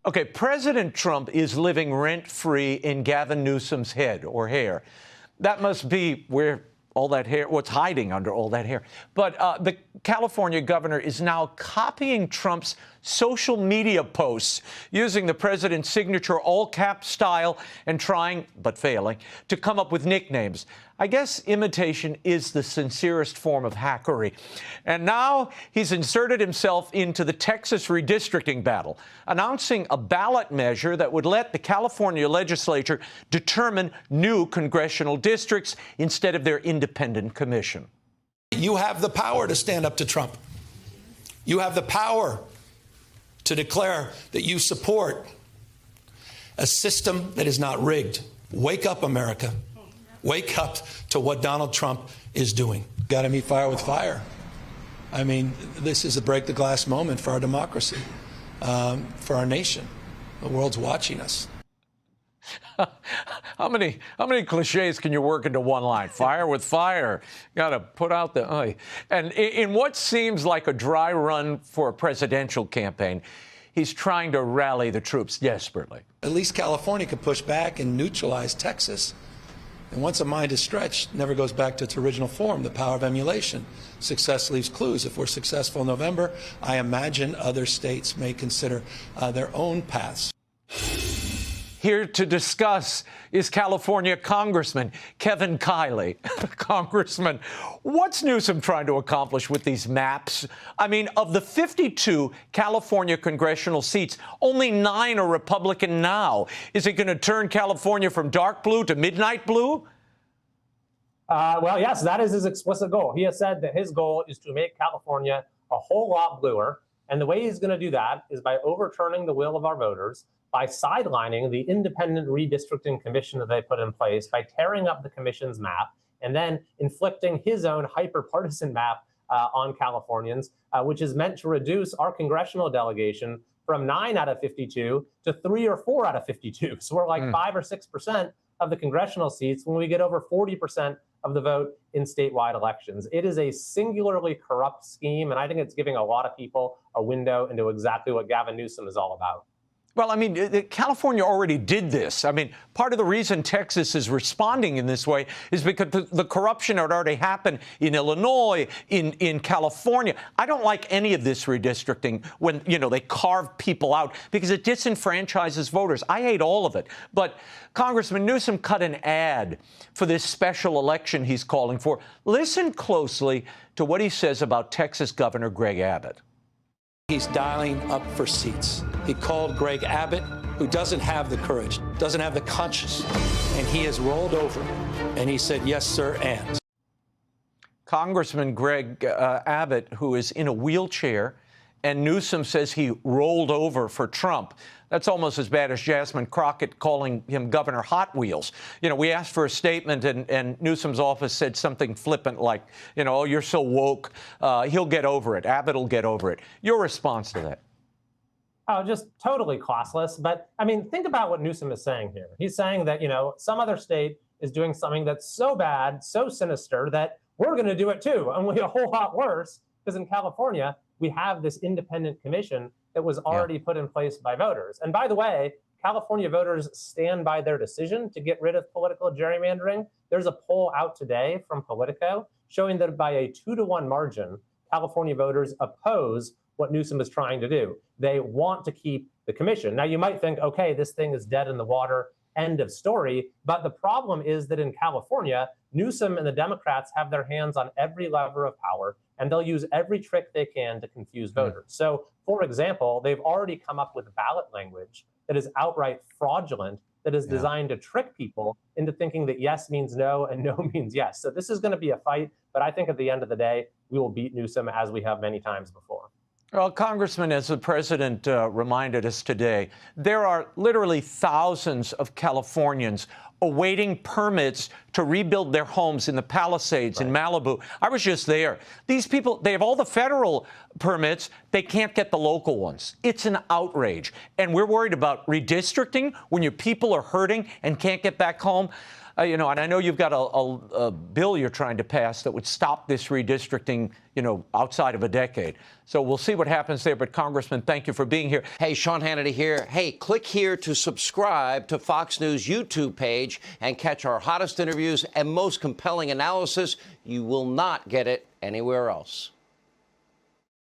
Okay, President Trump is living rent-free in Gavin Newsom's head or hair. That must be where all that hair, what's hiding under all that hair. But the California governor is now copying Trump's social media posts, using the president's signature all-cap style and trying, but failing, to come up with nicknames. I guess imitation is the sincerest form of hackery. And now he's inserted himself into the Texas redistricting battle, announcing a ballot measure that would let the California legislature determine new congressional districts instead of their independent commission. You have the power to stand up to Trump. You have the power to declare that you support a system that is not rigged. Wake up, America. Wake up to what Donald Trump is doing. Got to meet fire with fire. I mean, this is a break the glass moment for our democracy, for our nation. The world's watching us. How many cliches can you work into one line? Fire with fire. Got to put out the eye. And in what seems like a dry run for a presidential campaign, he's trying to rally the troops desperately. At least California could push back and neutralize Texas. And once a mind is stretched, it never goes back to its original form, the power of emulation. Success leaves clues. If we're successful in November, I imagine other states may consider their own paths. Here to discuss is California Congressman Kevin Kiley. Congressman, what's Newsom trying to accomplish with these maps? I mean, of the 52 California congressional seats, only 9 are Republican now. Is it going to turn California from dark blue to midnight blue? Well, yes, that is his explicit goal. He has said that his goal is to make California a whole lot bluer. And the way he's going to do that is by overturning the will of our voters, by sidelining the independent redistricting commission that they put in place, by tearing up the commission's map, and then inflicting his own hyper-partisan map on Californians, which is meant to reduce our congressional delegation from 9 out of 52 to 3 or 4 out of 52. So we're like 5 or 6% of the congressional seats when we get over 40% of the vote in statewide elections. It is a singularly corrupt scheme, and I think it's giving a lot of people a window into exactly what Gavin Newsom is all about. Well, I mean, California already did this. I mean, part of the reason Texas is responding in this way is because the corruption had already happened in Illinois, in California. I don't like any of this redistricting when, you know, they carve people out because it disenfranchises voters. I hate all of it. But Congressman Newsom cut an ad for this special election he's calling for. Listen closely to what he says about Texas Governor Greg Abbott. He's dialing up for seats. He called Greg Abbott, who doesn't have the courage, doesn't have the conscience, and he has rolled over, and he said, yes, sir, and. Congressman Greg Abbott, who is in a wheelchair, and Newsom says he rolled over for Trump. That's almost as bad as Jasmine Crockett calling him Governor Hot Wheels. You know, we asked for a statement, and Newsom's office said something flippant like, you know, oh, you're so woke. He'll get over it. Abbott will get over it. Your response to that? Oh, just totally classless. But, I mean, think about what Newsom is saying here. He's saying that, you know, some other state is doing something that's so bad, so sinister, that we're going to do it too. And we're a whole lot worse, because in California, we have this independent commission that was already put in place by voters. And by the way, California voters stand by their decision to get rid of political gerrymandering. There's a poll out today from Politico showing that by a 2-to-1 margin, California voters oppose what Newsom is trying to do. They want to keep the commission. Now, you might think, okay, this thing is dead in the water, end of story. But the problem is that in California, Newsom and the Democrats have their hands on every lever of power, and they'll use every trick they can to confuse voters. So, for example, they've already come up with ballot language that is outright fraudulent, that is designed to trick people into thinking that yes means no and no means yes. So this is going to be a fight, but I think at the end of the day, we will beat Newsom as we have many times before. Well, Congressman, as the president reminded us today, there are literally thousands of Californians awaiting permits to rebuild their homes in the Palisades in Malibu. I was just there. These people, they have all the federal permits. They can't get the local ones. It's an outrage. And we're worried about redistricting when your people are hurting and can't get back home. And I know you've got a bill you're trying to pass that would stop this redistricting, outside of a decade. So we'll see what happens there. But, Congressman, thank you for being here. Hey, Sean Hannity here. Hey, click here to subscribe to Fox News YouTube page and catch our hottest interviews and most compelling analysis. You will not get it anywhere else.